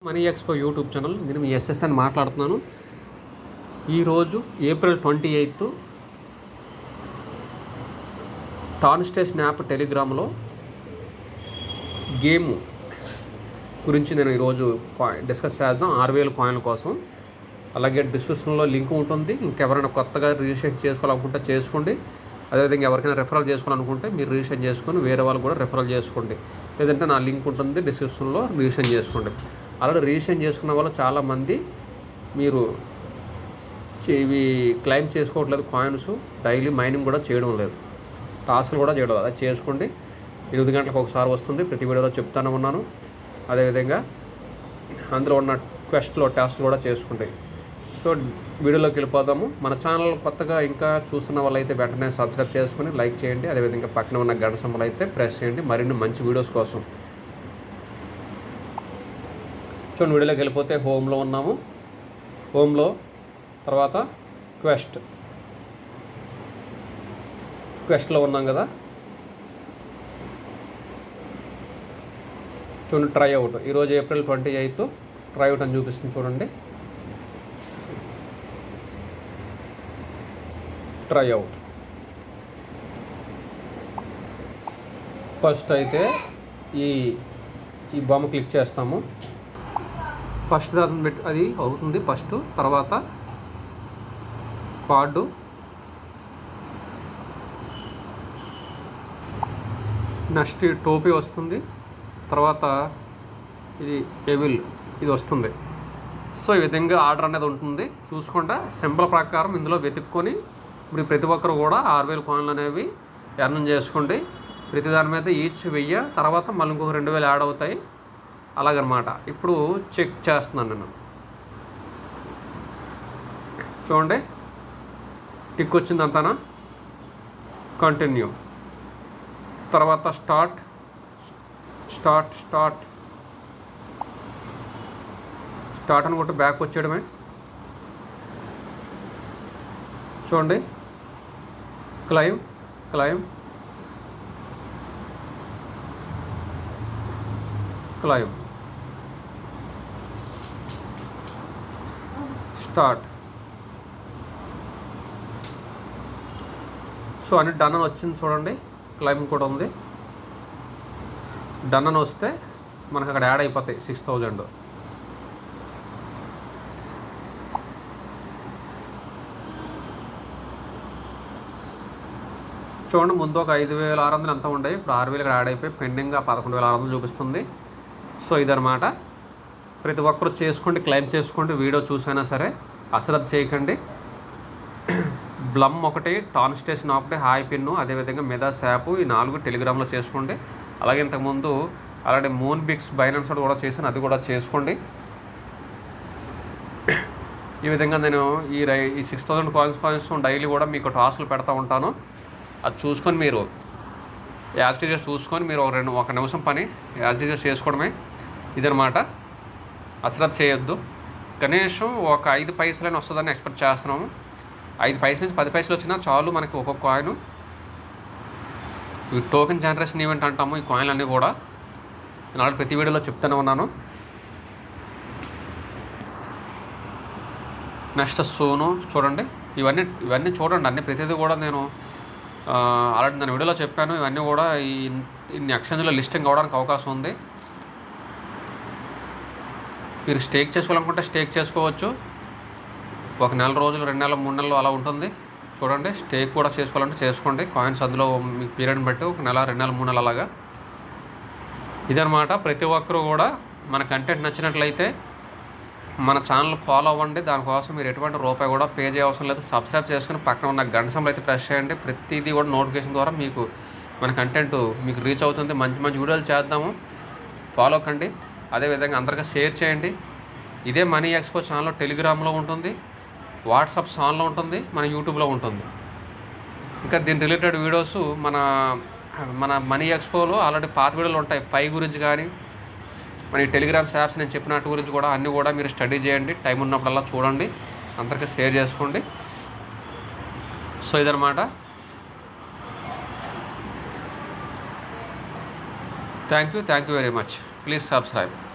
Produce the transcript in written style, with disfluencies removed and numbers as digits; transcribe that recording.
Money expo YouTube channel. నేను మీ SSN మాట్లాడుతున్నాను. ఈరోజు ఏప్రిల్ 28 టాన్ స్టేషన్ యాప్ టెలిగ్రామ్లో గేమ్ గురించి నేను ఈరోజు డిస్కస్ చేద్దాం. 6000 కాయిన్ల కోసం. అలాగే డిస్క్రిప్షన్లో లింక్ ఉంటుంది. ఇంకెవరైనా కొత్తగా రిజిస్ట్రేషన్ చేసుకోవాలనుకుంటే చేసుకోండి. అదేవిధంగా ఎవరికైనా రెఫరల్ చేసుకోవాలనుకుంటే మీరు రిజిస్ట్రేషన్ చేసుకొని వేరే వాళ్ళు కూడా రెఫరల్ చేసుకోండి. లేదంటే నా లింక్ ఉంటుంది డిస్క్రిప్షన్లో, రిజిస్ట్రేషన్ చేసుకోండి. ఆల్రెడీ రిజిస్ట్రేషన్ చేసుకున్న వాళ్ళు చాలామంది మీరు ఇవి క్లెయిమ్ చేసుకోవట్లేదు. కాయిన్స్ డైలీ మైనింగ్ కూడా చేయడం లేదు, టాస్క్లు కూడా చేయడం లేదు. అది చేసుకోండి. 8 గంటలకు ఒకసారి వస్తుంది. ప్రతి వీడియోలో చెప్తానే ఉన్నాను. అదేవిధంగా అందులో ఉన్న క్వెస్ట్లో టాస్క్లు కూడా చేసుకోండి. సో వీడియోలోకి వెళ్ళిపోదాము. మన ఛానల్ కొత్తగా ఇంకా చూస్తున్న వాళ్ళైతే వెంటనే సబ్స్క్రైబ్ చేసుకుని లైక్ చేయండి. అదేవిధంగా పక్కన ఉన్న గంట సింబల్ అయితే ప్రెస్ చేయండి మరిన్ని మంచి వీడియోస్ కోసం. చూడండి, వీడియోలోకి వెళ్ళిపోతే హోమ్లో ఉన్నాము. హోమ్లో తర్వాత క్వెస్ట్లో ఉన్నాం కదా. చూడండి, ట్రై అవుట్. ఈరోజు ఏప్రిల్ 28 ట్రై అవుట్ అని చూపిస్తుంది. చూడండి, ట్రై అవుట్. ఫస్ట్ అయితే ఈ బొమ్మ క్లిక్ చేస్తాము. ఫస్ట్ అది అవుతుంది ఫస్ట్. తర్వాత కార్డు, నెక్స్ట్ టోపీ వస్తుంది. తర్వాత ఇది ఎవిల్ ఇది వస్తుంది. సో ఈ విధంగా ఆర్డర్ అనేది ఉంటుంది. చూసుకుంటా సింబల్ ప్రకారం ఇందులో వెతుక్కొని ఇప్పుడు ప్రతి ఒక్కరు కూడా 6000 కాయిన్లు అనేవి ఎర్న్ చేసుకోండి. ప్రతి దాని మీద ఈచ్ 1000, తర్వాత మళ్ళీ ఇంకొక 2000 యాడ్ అవుతాయి. అలాగనమాట. ఇప్పుడు చెక్ చేస్తున్నాను నేను. చూడండి, టిక్ వచ్చింది అంతానా. కంటిన్యూ. తర్వాత స్టార్ట్ అనుకుంటే బ్యాక్ వచ్చేయడమే. చూడండి, క్లైమ్ స్టార్ట్. సో అన్ని డన్ అని వచ్చింది. చూడండి, క్లైమ్ కూడా ఉంది. డన్ అని వస్తే మనకు అక్కడ యాడ్ అయిపోతాయి 6000. చూడండి, ముందు ఒక 5600 ఎంత ఉండేవి, ఇప్పుడు 6000 యాడ్ అయిపోయి పెండింగ్గా 11600 చూపిస్తుంది. సో ఇదనమాట. ప్రతి ఒక్కరు చేసుకోండి, క్లెయిమ్ చేసుకోండి. వీడియో చూసైనా సరే అశ్రద్ధ చేయకండి. బ్లమ్ ఒకటి, టాన్ స్టేషన్ ఒకటి, హాయ్ పిన్ను, అదేవిధంగా మెదాస్ యాప్, ఈ 4 టెలిగ్రామ్లో చేసుకోండి. అలాగే ఇంతకుముందు అలాగే మూన్ బిక్స్ బైనాన్స్ కూడా చేశాను, అది కూడా చేసుకోండి. ఈ విధంగా నేను ఈ 6000 కాయిన్స్ డైలీ కూడా మీకు టాస్క్లు పెడతా ఉంటాను. అది చూసుకొని మీరు యాజిటీజెస్ చూసుకొని మీరు ఒక నిమిషం పని యాజిటీజెస్ చేసుకోవడమే. ఇదనమాట. అశ్రద్ధ చేయొద్దు. కనీసం ఒక 5 పైసలైనా వస్తుందని ఎక్స్పెక్ట్ చేస్తున్నాము. 5 పైసల నుంచి 10 పైసలు వచ్చినా చాలు మనకి ఒక్కొక్క కాయిన్. ఈ టోకెన్ జనరేషన్ ఈవెంట్ అంటాము ఈ కాయిన్లు అన్నీ కూడా. నేను ప్రతి వీడియోలో చెప్తూనే ఉన్నాను. నెక్స్ట్ సోను చూడండి, ఇవన్నీ చూడండి. అన్నీ ప్రతిదీ కూడా నేను ఆల్రెడీ నేను వీడియోలో చెప్పాను. ఇవన్నీ కూడా ఇన్ని ఎక్స్చేంజ్లో లిస్టింగ్ అవ్వడానికి అవకాశం ఉంది. మీరు స్టేక్ చేసుకోవాలనుకుంటే స్టేక్ చేసుకోవచ్చు. ఒక నెల రోజులు, 2 నెలలు, 3 నెలలు అలా ఉంటుంది. చూడండి, స్టేక్ కూడా చేసుకోవాలంటే చేసుకోండి. కాయిన్స్ అందులో మీ పీరియడ్ని బట్టి ఒక నెల, 2 నెలలు, 3 నెలలు అలాగా. ఇదనమాట. ప్రతి ఒక్కరు కూడా మన కంటెంట్ నచ్చినట్లయితే మన ఛానల్ ఫాలో అవ్వండి. దానికోసం మీరు ఎటువంటి రూపాయి కూడా పే చేయవసరం లేదు. సబ్స్క్రైబ్ చేసుకుని పక్కన ఉన్న గంట సింబల్ అయితే ప్రెస్ చేయండి. ప్రతిదీ కూడా నోటిఫికేషన్ ద్వారా మీకు మన కంటెంట్ మీకు రీచ్ అవుతుంది. మంచి మంచి వీడియోలు చేద్దాము. ఫాలో కండి. అదేవిధంగా అందరికీ షేర్ చేయండి. ఇదే మనీ ఎక్స్పో ఛానల్ టెలిగ్రామ్లో ఉంటుంది, వాట్సాప్ ఛానల్లో ఉంటుంది, మన యూట్యూబ్లో ఉంటుంది. ఇంకా దీని రిలేటెడ్ వీడియోస్ మన మనీ ఎక్స్పోలో ఆల్రెడీ పాత వీడియోలు ఉంటాయి. పై గురించి కానీ మన ఈ టెలిగ్రామ్స్ యాప్స్ నేను చెప్పినట్టు గురించి కూడా అన్నీ కూడా మీరు స్టడీ చేయండి. టైం ఉన్నప్పుడల్లా చూడండి, అందరికీ షేర్ చేసుకోండి. సో ఇదనమాట. Thank you very much. Please subscribe.